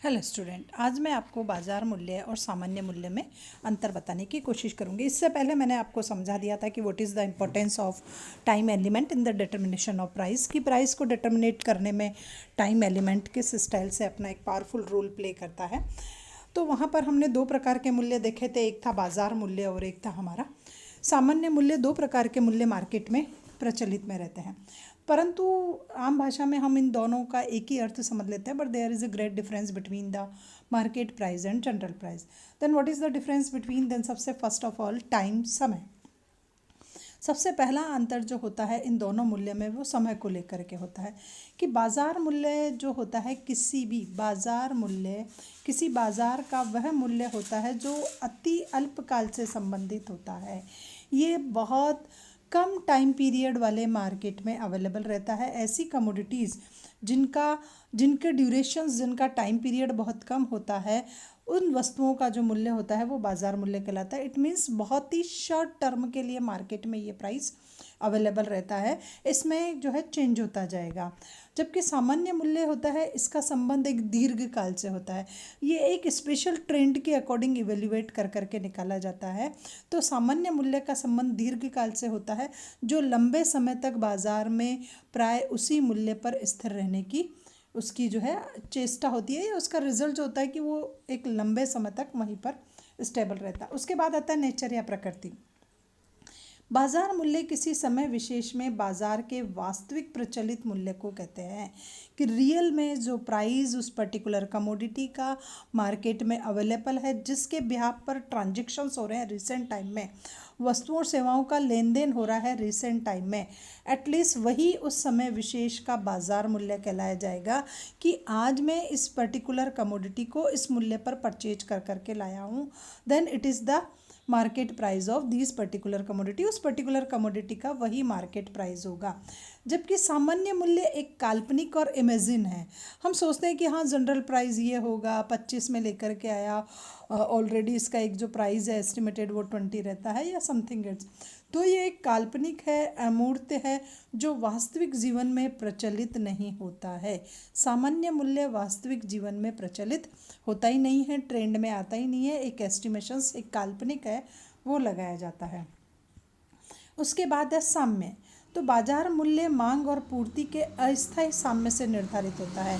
Hello student, आज मैं आपको बाज़ार मूल्य और सामान्य मूल्य में अंतर बताने की कोशिश करूंगी। इससे पहले मैंने आपको समझा दिया था कि what is the importance of time element in the determination of price, कि प्राइस को डिटर्मिनेट करने में टाइम एलिमेंट किस स्टाइल से अपना एक पावरफुल रोल प्ले करता है। तो वहाँ पर हमने दो प्रकार के मूल्य देखे थे, एक था बाज़ार मूल्य और एक था हमारा सामान्य मूल्य। दो प्रकार के मूल्य मार्केट में प्रचलित में रहते हैं, परंतु आम भाषा में हम इन दोनों का एक ही अर्थ समझ लेते हैं। But there is a great difference between the market price and general price. Then what is the difference between then? सबसे फर्स्ट ऑफ ऑल टाइम, समय। सबसे पहला अंतर जो होता है इन दोनों मूल्य में वो समय को लेकर के होता है कि बाज़ार मूल्य जो होता है, किसी भी बाज़ार मूल्य किसी बाज़ार का वह मूल्य होता है जो अति अल्पकाल से संबंधित होता है। ये बहुत कम टाइम पीरियड वाले मार्केट में अवेलेबल रहता है। ऐसी कमोडिटीज़ जिनके ड्यूरेशंस, जिनका टाइम पीरियड बहुत कम होता है, उन वस्तुओं का जो मूल्य होता है वो बाज़ार मूल्य कहलाता है। इट मीन्स बहुत ही शॉर्ट टर्म के लिए मार्केट में ये प्राइस अवेलेबल रहता है, इसमें जो है चेंज होता जाएगा। जबकि सामान्य मूल्य होता है, इसका संबंध एक दीर्घ काल से होता है। ये एक स्पेशल ट्रेंड के अकॉर्डिंग इवेल्युएट कर करके निकाला जाता है। तो सामान्य मूल्य का संबंध दीर्घ काल से होता है, जो लंबे समय तक बाज़ार में प्राय उसी मूल्य पर स्थिर रहने की उसकी जो है चेष्टा होती है, या उसका रिजल्ट जो होता है कि वो एक लंबे समय तक वहीं पर स्टेबल रहता है। उसके बाद आता है नेचर या प्रकृति। बाजार मूल्य किसी समय विशेष में बाजार के वास्तविक प्रचलित मूल्य को कहते हैं, कि रियल में जो प्राइस उस पर्टिकुलर कमोडिटी का मार्केट में अवेलेबल है, जिसके बिहाफ पर ट्रांजेक्शन्स हो रहे हैं रिसेंट टाइम में, वस्तुओं और सेवाओं का लेन देन हो रहा है रिसेंट टाइम में, एटलीस्ट वही उस समय विशेष का बाजार मूल्य कहलाया जाएगा। कि आज मैं इस पर्टिकुलर कमोडिटी को इस मूल्य पर परचेज कर करके लाया हूँ, then it is the market price of this particular commodity. उस पर्टिकुलर कमोडिटी का वही मार्केट प्राइस होगा। जबकि सामान्य मूल्य एक काल्पनिक और इमेजिन है। हम सोचते हैं कि हाँ, जनरल प्राइस ये होगा, 25 में लेकर के आया, ऑलरेडी इसका एक जो प्राइस है एस्टिमेटेड वो 20 रहता है या समथिंग इट्स। तो ये एक काल्पनिक है, अमूर्त है, जो वास्तविक जीवन में प्रचलित नहीं होता है। सामान्य मूल्य वास्तविक जीवन में प्रचलित होता ही नहीं है, ट्रेंड में आता ही नहीं है, एक एस्टिमेशंस, एक काल्पनिक है, वो लगाया जाता है। उसके बाद है साम्य। तो बाजार मूल्य मांग और पूर्ति के अस्थायी साम्य से निर्धारित होता है।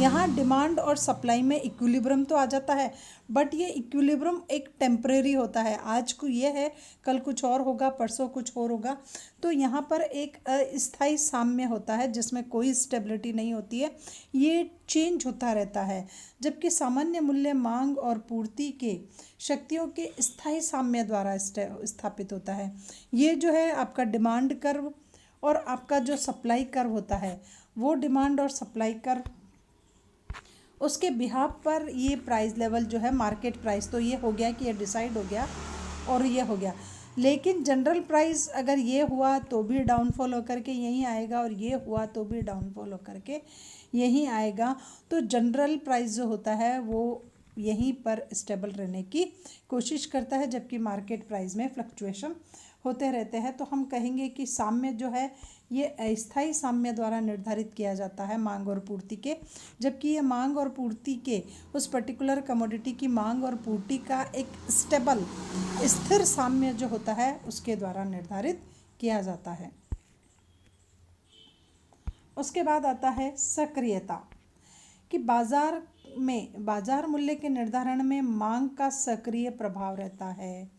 यहाँ डिमांड और सप्लाई में इक्विलिब्रियम तो आ जाता है, बट ये इक्विलिब्रियम एक टेम्परेरी होता है। आज को ये है, कल कुछ और होगा, परसों कुछ और होगा। तो यहाँ पर एक अस्थायी साम्य होता है जिसमें कोई स्टेबिलिटी नहीं होती है, ये चेंज होता रहता है। जबकि सामान्य मूल्य मांग और पूर्ति के शक्तियों के स्थायी साम्य द्वारा स्थापित होता है। ये जो है आपका डिमांड कर्व और आपका जो सप्लाई कर्व होता है, वो डिमांड और सप्लाई कर्व, उसके बिहाफ पर ये प्राइस लेवल जो है मार्केट प्राइस, तो ये हो गया कि ये डिसाइड हो गया और ये हो गया। लेकिन जनरल प्राइस अगर ये हुआ तो भी डाउनफॉल होकर के यहीं आएगा, और ये हुआ तो भी डाउनफॉल होकर के यहीं आएगा। तो जनरल प्राइस जो होता है वो यहीं पर स्टेबल रहने की कोशिश करता है, जबकि मार्केट प्राइस में फ्लक्चुएशन होते रहते हैं। तो हम कहेंगे कि साम्य जो है ये अस्थायी साम्य द्वारा निर्धारित किया जाता है मांग और पूर्ति के, जबकि ये मांग और पूर्ति के उस पर्टिकुलर कमोडिटी की मांग और पूर्ति का एक स्टेबल स्थिर साम्य जो होता है उसके द्वारा निर्धारित किया जाता है। उसके बाद आता है सक्रियता, कि बाजार मूल्य के निर्धारण में मांग का सक्रिय प्रभाव रहता है।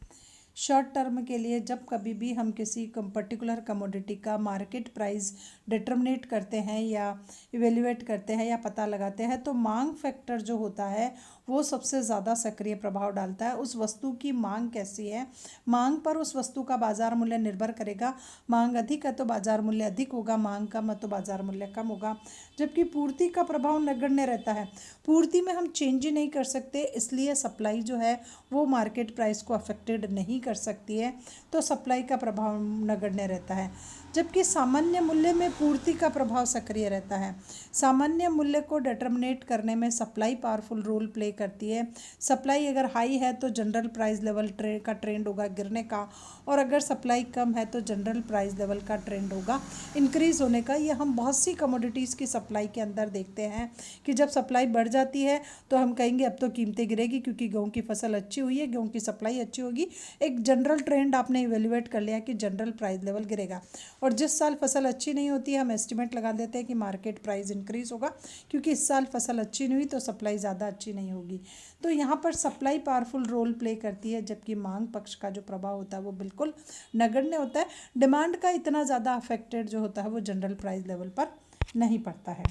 शॉर्ट टर्म के लिए जब कभी भी हम किसी पर्टिकुलर कमोडिटी का मार्केट प्राइस डिटर्मिनेट करते हैं या इवेल्युएट करते हैं या पता लगाते हैं, तो मांग फैक्टर जो होता है वो सबसे ज़्यादा सक्रिय प्रभाव डालता है। उस वस्तु की मांग कैसी है, मांग पर उस वस्तु का बाजार मूल्य निर्भर करेगा। मांग अधिक है तो बाजार मूल्य अधिक होगा, मांग कम है तो बाजार मूल्य कम होगा। जबकि पूर्ति का प्रभाव नगण्य रहता है। पूर्ति में हम चेंज ही नहीं कर सकते, इसलिए सप्लाई जो है वो मार्केट प्राइस को अफेक्टेड नहीं कर सकती है, तो सप्लाई का प्रभाव नगण्य रहता है। जबकि सामान्य मूल्य में पूर्ति का प्रभाव सक्रिय रहता है। सामान्य मूल्य को डिटर्मिनेट करने में सप्लाई पावरफुल रोल प्ले करती है। सप्लाई अगर हाई है तो जनरल प्राइस लेवल का ट्रेंड होगा गिरने का, और अगर सप्लाई कम है तो जनरल प्राइस लेवल का ट्रेंड होगा इंक्रीज़ होने का। ये हम बहुत सी कमोडिटीज़ की सप्लाई के अंदर देखते हैं कि जब सप्लाई बढ़ जाती है तो हम कहेंगे अब तो कीमतें गिरेगी क्योंकि गेहूँ की फसल अच्छी हुई है, गेहूँ की सप्लाई अच्छी होगी। एक जनरल ट्रेंड आपने इवेल्युएट कर लिया कि जनरल प्राइस लेवल गिरेगा, और जिस साल फसल अच्छी नहीं होती है हम एस्टिमेट लगा देते हैं कि मार्केट प्राइस इंक्रीज़ होगा क्योंकि इस साल फसल अच्छी नहीं हुई तो सप्लाई ज़्यादा अच्छी नहीं होगी। तो यहाँ पर सप्लाई पावरफुल रोल प्ले करती है, जबकि मांग पक्ष का जो प्रभाव होता है वो बिल्कुल नगण्य होता है। डिमांड का इतना ज़्यादा अफेक्टेड जो होता है वो जनरल प्राइस लेवल पर नहीं पड़ता है।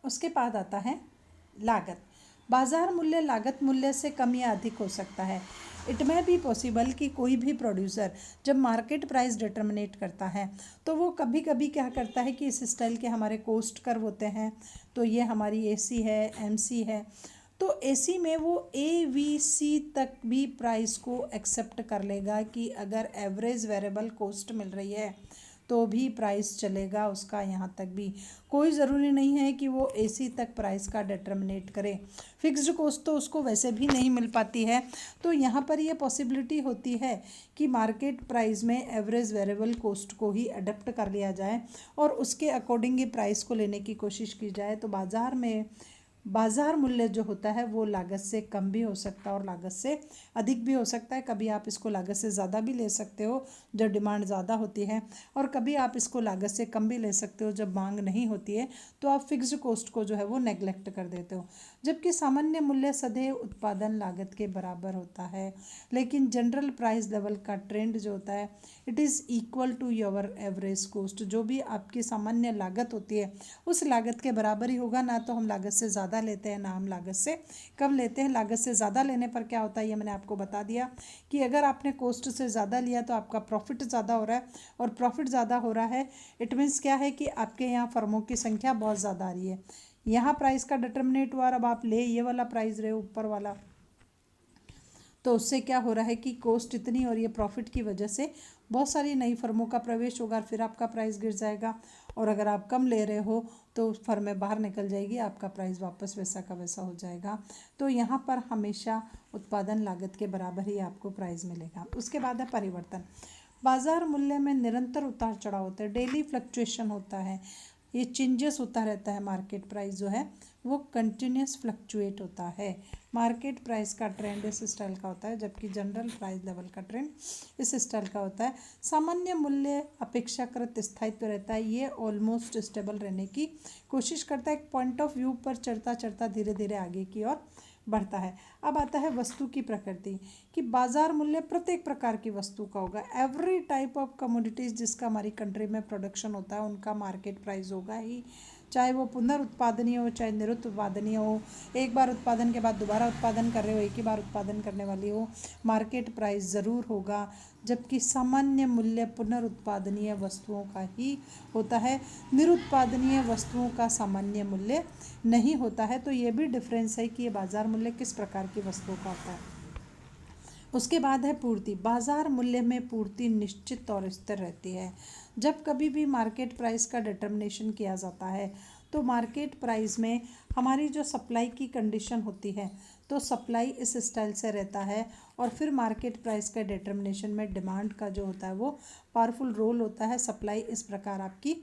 उसके बाद आता है लागत। बाजार मूल्य लागत मूल्य से कम या अधिक हो सकता है। इट में बी पॉसिबल कि कोई भी प्रोड्यूसर जब मार्केट प्राइस डिटर्मिनेट करता है तो वो कभी कभी क्या करता है कि इस स्टाइल के हमारे कोस्ट कर्व होते हैं, तो ये हमारी एसी है, एमसी है, तो एसी में वो एवीसी तक भी प्राइस को एक्सेप्ट कर लेगा कि अगर एवरेज वेरिएबल कॉस्ट मिल रही है तो भी प्राइस चलेगा उसका, यहाँ तक भी। कोई ज़रूरी नहीं है कि वो एसी तक प्राइस का डिटर्मिनेट करे, फिक्स्ड कॉस्ट तो उसको वैसे भी नहीं मिल पाती है। तो यहाँ पर ये पॉसिबिलिटी होती है कि मार्केट प्राइस में एवरेज वेरिएबल कॉस्ट को ही अडेप्ट कर लिया जाए और उसके अकॉर्डिंग ही प्राइस को लेने की कोशिश की जाए। तो बाज़ार मूल्य जो होता है वो लागत से कम भी हो सकता है और लागत से अधिक भी हो सकता है। कभी आप इसको लागत से ज़्यादा भी ले सकते हो जब डिमांड ज़्यादा होती है, और कभी आप इसको लागत से कम भी ले सकते हो जब मांग नहीं होती है, तो आप फिक्स्ड कॉस्ट को जो है वो नेग्लेक्ट कर देते हो। जबकि सामान्य मूल्य सदैव उत्पादन लागत के बराबर होता है, लेकिन जनरल प्राइस लेवल का ट्रेंड जो होता है it is equal to your average cost. जो भी आपकी सामान्य लागत होती है उस लागत के बराबर ही होगा, ना तो हम लागत से ज़्यादा लेते हैं ना हम लागत से कम लेते हैं। लागत से ज़्यादा लेने पर क्या होता है ये मैंने आपको बता दिया कि अगर आपने कॉस्ट से ज़्यादा लिया तो आपका प्रॉफिट ज़्यादा हो रहा है, और प्रॉफिट ज़्यादा हो रहा है इट मीन्स क्या है कि आपके यहाँ फर्मों की संख्या बहुत ज़्यादा आ रही है। यहाँ प्राइस का डिटर्मिनेट हुआ, अब आप ले ये वाला प्राइस रहे ऊपर वाला, तो उससे क्या हो रहा है कि कॉस्ट इतनी और ये प्रॉफिट की वजह से बहुत सारी नई फर्मों का प्रवेश होगा, फिर आपका प्राइस गिर जाएगा। और अगर आप कम ले रहे हो तो फर्में बाहर निकल जाएगी, आपका प्राइस वापस वैसा का वैसा हो जाएगा। तो यहाँ पर हमेशा उत्पादन लागत के बराबर ही आपको प्राइस मिलेगा। उसके बाद है परिवर्तन। बाजार मूल्य में निरंतर उतार चढ़ाव होता है, डेली फ्लक्चुएशन होता है, ये चेंजेस होता रहता है। मार्केट प्राइस जो है वो कंटिन्यूस फ्लक्चुएट होता है। मार्केट प्राइस का ट्रेंड इस स्टाइल का होता है, जबकि जनरल प्राइस लेवल का ट्रेंड इस स्टाइल का होता है। सामान्य मूल्य अपेक्षाकृत स्थायित्व रहता है, ये ऑलमोस्ट स्टेबल रहने की कोशिश करता है। एक पॉइंट ऑफ व्यू पर चढ़ता चढ़ता धीरे धीरे आगे की ओर बढ़ता है। अब आता है वस्तु की प्रकृति, कि बाजार मूल्य प्रत्येक प्रकार की वस्तु का होगा। एवरी टाइप ऑफ कमोडिटीज़ जिसका हमारी कंट्री में प्रोडक्शन होता है उनका मार्केट प्राइस होगा ही, चाहे वो पुनर्उत्पादनीय हो चाहे निरुत्पादनीय हो, एक बार उत्पादन के बाद दोबारा उत्पादन कर रहे हो, एक ही बार उत्पादन करने वाली हो, मार्केट प्राइस ज़रूर होगा। जबकि सामान्य मूल्य पुनरुत्पादनीय वस्तुओं का ही होता है, निरुत्पादनीय वस्तुओं का सामान्य मूल्य नहीं होता है। तो ये भी डिफरेंस है कि ये बाजार मूल्य किस प्रकार की वस्तुओं का होता है। उसके बाद है पूर्ति। बाजार मूल्य में पूर्ति निश्चित और स्थिर रहती है। जब कभी भी मार्केट प्राइस का डिटर्मिनेशन किया जाता है तो मार्केट प्राइस में हमारी जो सप्लाई की कंडीशन होती है तो सप्लाई इस स्टाइल से रहता है, और फिर मार्केट प्राइस का डिटर्मिनेशन में डिमांड का जो होता है वो पावरफुल रोल होता है। सप्लाई इस प्रकार आपकी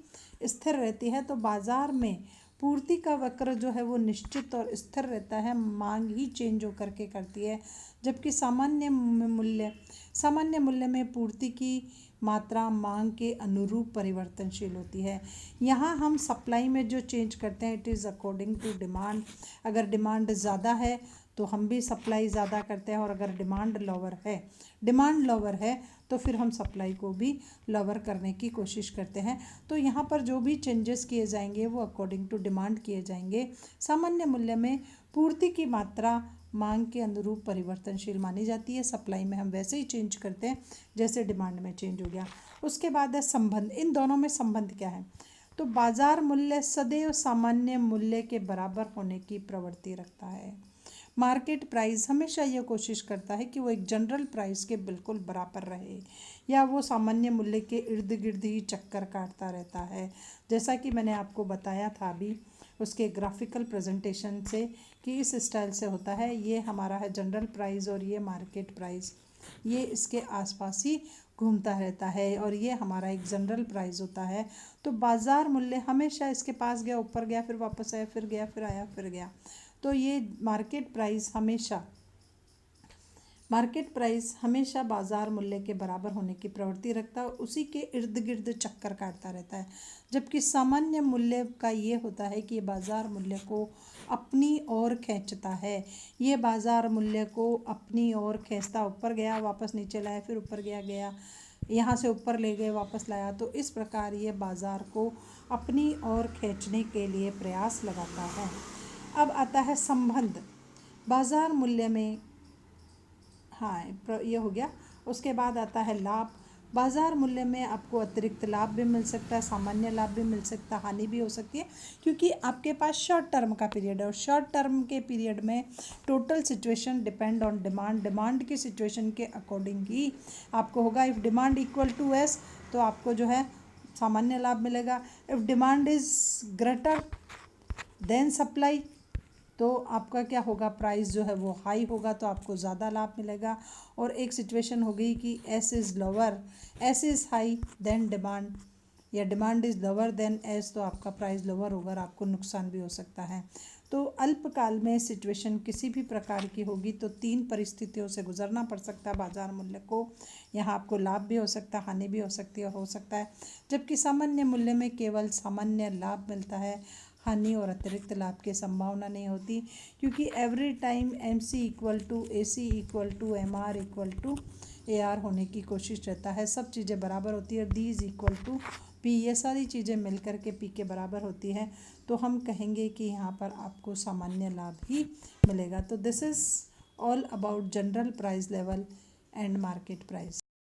स्थिर रहती है। तो बाजार में पूर्ति का वक्र जो है वो निश्चित और स्थिर रहता है, मांग ही चेंज होकर के करती है। जबकि सामान्य मूल्य में पूर्ति की मात्रा मांग के अनुरूप परिवर्तनशील होती है। यहाँ हम सप्लाई में जो चेंज करते हैं it is according to demand. अगर डिमांड ज़्यादा है तो हम भी सप्लाई ज़्यादा करते हैं, और अगर डिमांड लोअर है तो फिर हम सप्लाई को भी लोअर करने की कोशिश करते हैं। तो यहाँ पर जो भी चेंजेस किए जाएंगे वो अकॉर्डिंग टू डिमांड किए जाएंगे। सामान्य मूल्य में पूर्ति की मात्रा मांग के अनुरूप परिवर्तनशील मानी जाती है। सप्लाई में हम वैसे ही चेंज करते हैं जैसे डिमांड में चेंज हो गया। उसके बाद है संबंध। इन दोनों में संबंध क्या है, तो बाजार मूल्य सदैव सामान्य मूल्य के बराबर होने की प्रवृत्ति रखता है। मार्केट प्राइस हमेशा ये कोशिश करता है कि वो एक जनरल प्राइस के बिल्कुल बराबर रहे या वो सामान्य मूल्य के इर्द गिर्द ही चक्कर काटता रहता है। जैसा कि मैंने आपको बताया था अभी उसके ग्राफिकल प्रेजेंटेशन से कि इस स्टाइल से होता है। ये हमारा है जनरल प्राइस और ये मार्केट प्राइस, ये इसके आसपास ही घूमता रहता है और ये हमारा एक जनरल प्राइस होता है। तो बाज़ार मूल्य हमेशा इसके पास गया, ऊपर गया, फिर वापस आया, फिर गया, फिर आया, फिर गया। तो ये मार्केट प्राइस हमेशा बाज़ार मूल्य के बराबर होने की प्रवृत्ति रखता है, उसी के इर्द गिर्द चक्कर काटता रहता है। जबकि सामान्य मूल्य का ये होता है कि ये बाज़ार मूल्य को अपनी ओर खींचता है। ये बाज़ार मूल्य को अपनी ओर खींचता, ऊपर गया, वापस नीचे लाया, फिर ऊपर गया, यहाँ से ऊपर ले गए, वापस लाया। तो इस प्रकार ये बाज़ार को अपनी ओर खींचने के लिए प्रयास लगाता है। अब आता है संबंध बाज़ार मूल्य में। हाँ, ये हो गया। उसके बाद आता है लाभ। बाज़ार मूल्य में आपको अतिरिक्त लाभ भी मिल सकता है, सामान्य लाभ भी मिल सकता है, हानि भी हो सकती है, क्योंकि आपके पास शॉर्ट टर्म का पीरियड है और शॉर्ट टर्म के पीरियड में total situation depend on demand की सिचुएशन के अकॉर्डिंग ही आपको होगा। If demand equal to S तो आपको जो है सामान्य लाभ मिलेगा। If demand is greater than supply तो आपका क्या होगा, प्राइस जो है वो हाई होगा, तो आपको ज़्यादा लाभ मिलेगा। और एक सिचुएशन हो गई कि S is lower, S is high than demand, या demand is lower than S, तो आपका प्राइस लोअर होगा और आपको नुकसान भी हो सकता है। तो अल्पकाल में सिचुएशन किसी भी प्रकार की होगी तो 3 परिस्थितियों से गुजरना पड़ सकता है बाज़ार मूल्य को। यहाँ आपको लाभ भी हो सकता है, हानि भी हो सकती है, जबकि सामान्य मूल्य में केवल सामान्य लाभ मिलता है, हानि और अतिरिक्त लाभ की संभावना नहीं होती, क्योंकि every time MC equal to AC equal to MR equal to AR होने की कोशिश रहता है। सब चीज़ें बराबर होती है, D is equal to P, ये सारी चीज़ें मिलकर के P के बराबर होती है। तो हम कहेंगे कि यहाँ पर आपको सामान्य लाभ ही मिलेगा। तो this is all about general price level and market price.